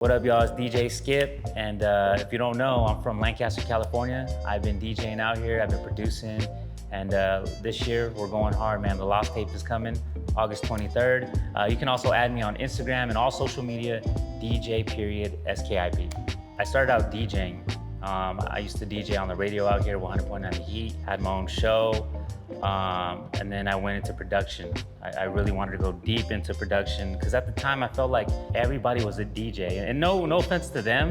What up, y'all? It's DJ.Skip, and if you don't know, I'm from Lancaster, California. I've been DJing out here, I've been producing, and this year we're going hard, man. The Lost Tape is coming, August 23rd. You can also add me on Instagram and all social media, DJ.Skip. I started out DJing. I used to DJ on the radio out here, 100.9 The Heat, had my own show, and then I went into production. I really wanted to go deep into production because at the time I felt like everybody was a DJ. And no offense to them,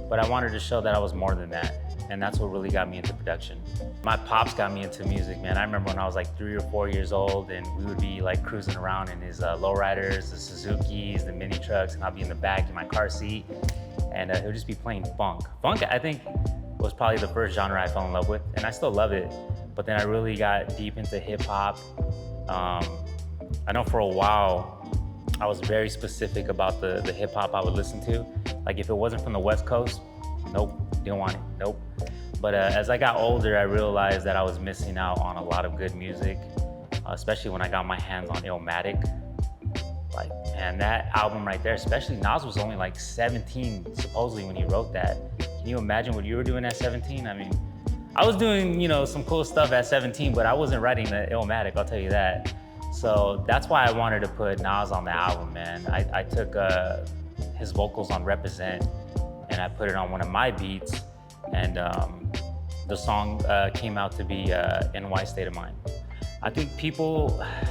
but I wanted to show that I was more than that. And that's what really got me into production. My pops got me into music, man. I remember when I was like 3 or 4 years old and we would be like cruising around in his lowriders, the Suzukis, the mini trucks, and I'd be in the back in my car seat and he would just be playing funk. Funk, I think, was probably the first genre I fell in love with, and I still love it. But then I really got deep into hip hop. I know for a while, I was very specific about the hip hop I would listen to. Like if it wasn't from the West Coast, nope, didn't want it, nope. But as I got older, I realized that I was missing out on a lot of good music, especially when I got my hands on Illmatic. Like, man, that album right there, especially Nas was only like 17, supposedly, when he wrote that. Can you imagine what you were doing at 17? I mean, I was doing, some cool stuff at 17, but I wasn't writing the Illmatic, I'll tell you that. So that's why I wanted to put Nas on the album, man. I took his vocals on Represent and I put it on one of my beats, and the song came out to be NY State of Mind. I think people,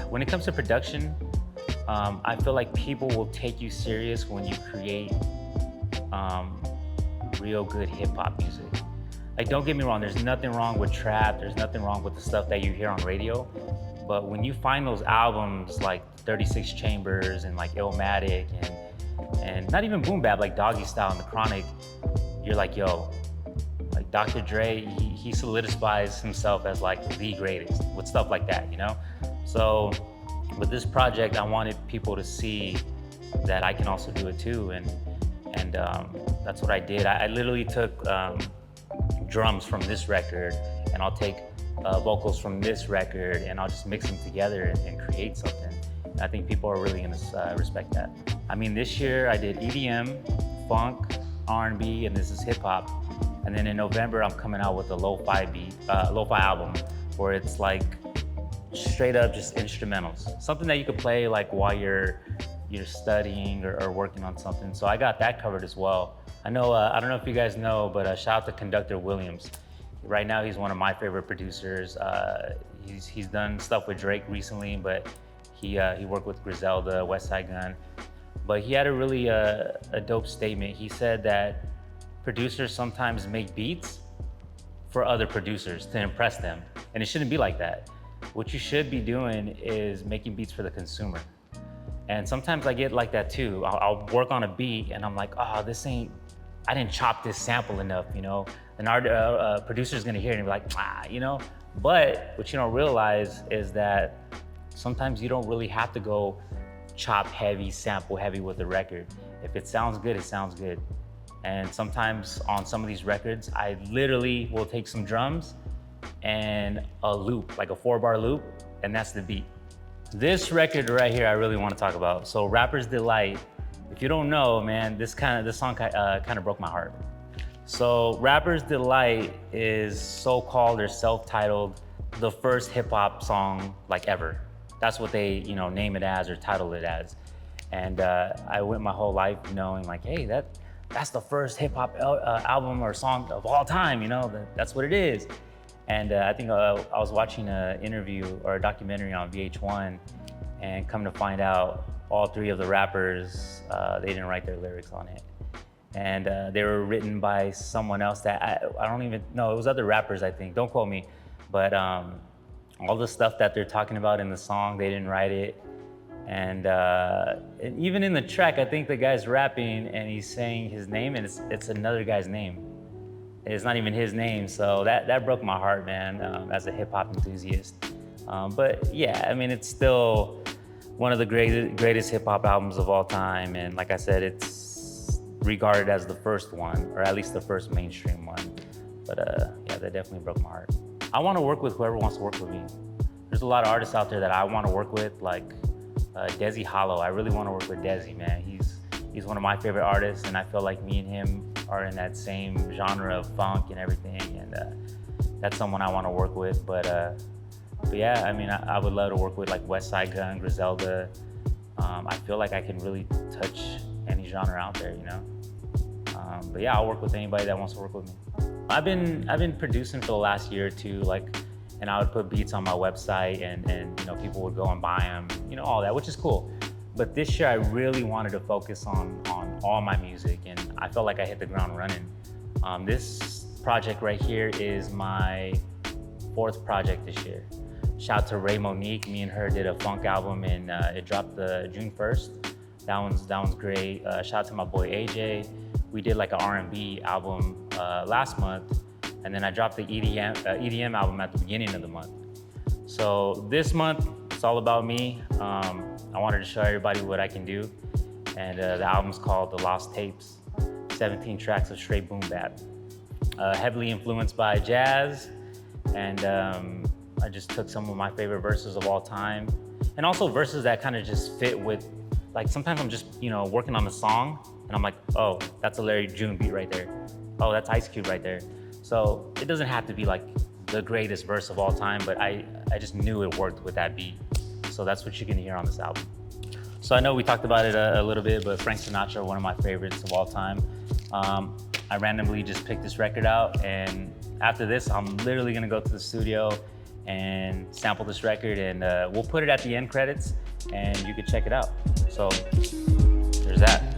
when it comes to production, I feel like people will take you serious when you create real good hip hop music. Like, don't get me wrong, there's nothing wrong with trap, there's nothing wrong with the stuff that you hear on radio, but when you find those albums like 36 Chambers and like Illmatic and not even boom bap, like Doggy Style and The Chronic, you're like, yo, like Dr. Dre, he solidifies himself as like the greatest with stuff like that, So with this project, I wanted people to see that I can also do it too, and that's what I did. I literally took drums from this record, and I'll take vocals from this record, and I'll just mix them together and create something. And I think people are really gonna respect that. I mean, this year I did EDM, funk, R&B, and this is hip hop. And then in November, I'm coming out with a lo-fi album, where it's like straight up just instrumentals, something that you could play like while you're studying or working on something. So I got that covered as well. I know, I don't know if you guys know, but shout out to Conductor Williams. Right now, he's one of my favorite producers. He's done stuff with Drake recently, but he worked with Griselda, West Side Gun. But he had a really a dope statement. He said that producers sometimes make beats for other producers to impress them, and it shouldn't be like that. What you should be doing is making beats for the consumer. And sometimes I get like that too. I'll work on a beat and I'm like, oh, I didn't chop this sample enough, And our producer's gonna hear it and be like, But what you don't realize is that sometimes you don't really have to go chop heavy, sample heavy with a record. If it sounds good, it sounds good. And sometimes on some of these records, I literally will take some drums and a loop, like a 4-bar loop, and that's the beat. This record right here, I really want to talk about. So Rapper's Delight, if you don't know, man, this song kind of broke my heart. So Rapper's Delight is so-called or self-titled the first hip hop song like ever. That's what they, name it as or title it as. And I went my whole life knowing like, hey, that's the first hip hop album or song of all time, that's what it is. And I think I was watching an interview or a documentary on VH1, and come to find out, all 3 of the rappers, they didn't write their lyrics on it. And they were written by someone else that I don't even know. It was other rappers, I think. Don't quote me. But all the stuff that they're talking about in the song, they didn't write it. And even in the track, I think the guy's rapping and he's saying his name, and it's another guy's name. It's not even his name, so that broke my heart, man, as a hip hop enthusiast. But yeah, I mean, it's still one of the greatest hip hop albums of all time, and like I said, it's regarded as the first one, or at least the first mainstream one. But yeah, that definitely broke my heart. I want to work with whoever wants to work with me. There's a lot of artists out there that I want to work with, like Desi Hollow. I really want to work with Desi, man. He's one of my favorite artists, and I feel like me and him are in that same genre of funk and everything, and that's someone I want to work with. But yeah, I mean, I would love to work with like West Side Gun, Griselda. I feel like I can really touch any genre out there, you know. But yeah, I'll work with anybody that wants to work with me. I've been producing for the last year or two, like, and I would put beats on my website, and you know, people would go and buy them, you know, all that, which is cool. But this year, I really wanted to focus on all my music, and I felt like I hit the ground running. This project right here is my 4th project this year. Shout out to Ray Monique. Me and her did a funk album, and it dropped June 1st. That one's great. Shout out to my boy AJ. We did like an R&B album last month, and then I dropped the EDM album at the beginning of the month. So this month, it's all about me. I wanted to show everybody what I can do, and the album's called The Lost Tapes. 17 tracks of straight boom bap. Heavily influenced by jazz, and I just took some of my favorite verses of all time, and also verses that kind of just fit with, like, sometimes I'm just, you know, working on the song, and I'm like, oh, that's a Larry June beat right there. Oh, that's Ice Cube right there. So it doesn't have to be like the greatest verse of all time, but I just knew it worked with that beat. So that's what you can hear on this album. So I know we talked about it a little bit, but Frank Sinatra, one of my favorites of all time. I randomly just picked this record out, and after this, I'm literally gonna go to the studio and sample this record, and we'll put it at the end credits, and you can check it out. So there's that.